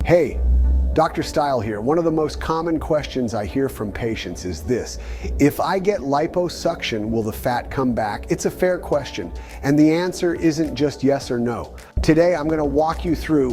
Hey, Dr. Stile here. One of the most common questions I hear from patients is this: if I get liposuction, will the fat come back? It's a fair question, and the answer isn't just yes or no. Today, I'm going to walk you through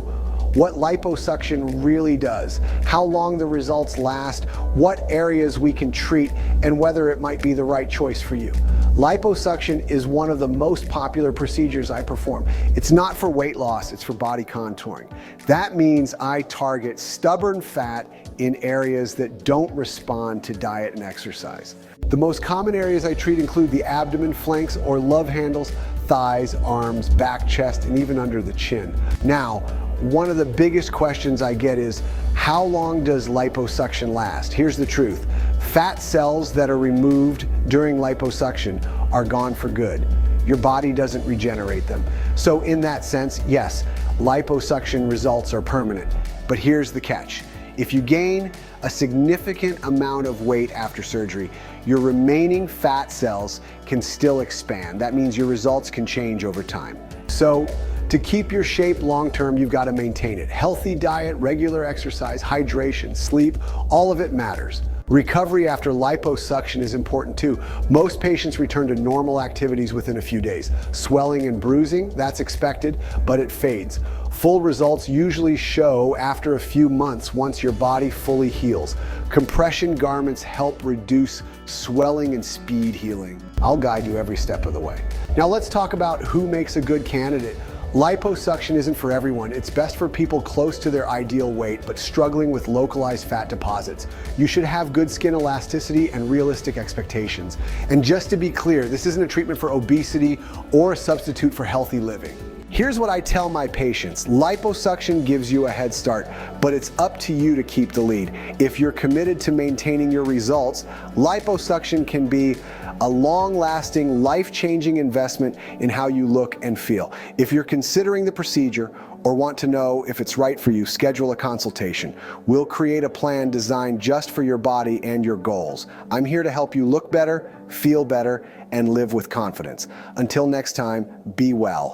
what liposuction really does, how long the results last, what areas we can treat, and whether it might be the right choice for you. Liposuction is one of the most popular procedures I perform. It's not for weight loss, it's for body contouring. That means I target stubborn fat in areas that don't respond to diet and exercise. The most common areas I treat include the abdomen, flanks, or love handles, thighs, arms, back, chest, and even under the chin. Now, one of the biggest questions I get is, how long does liposuction last? Here's the truth. Fat cells that are removed during liposuction are gone for good. Your body doesn't regenerate them. So in that sense, yes, liposuction results are permanent. But here's the catch. If you gain a significant amount of weight after surgery, your remaining fat cells can still expand. That means your results can change over time. So to keep your shape long-term, you've got to maintain it. Healthy diet, regular exercise, hydration, sleep, all of it matters. Recovery after liposuction is important too. Most patients return to normal activities within a few days. Swelling and bruising, that's expected, but it fades. Full results usually show after a few months once your body fully heals. Compression garments help reduce swelling and speed healing. I'll guide you every step of the way. Now let's talk about who makes a good candidate. Liposuction isn't for everyone. It's best for people close to their ideal weight but struggling with localized fat deposits. You should have good skin elasticity and realistic expectations. And just to be clear, this isn't a treatment for obesity or a substitute for healthy living. Here's what I tell my patients. Liposuction gives you a head start, but it's up to you to keep the lead. If you're committed to maintaining your results, liposuction can be a long-lasting, life-changing investment in how you look and feel. If you're considering the procedure or want to know if it's right for you, schedule a consultation. We'll create a plan designed just for your body and your goals. I'm here to help you look better, feel better, and live with confidence. Until next time, be well.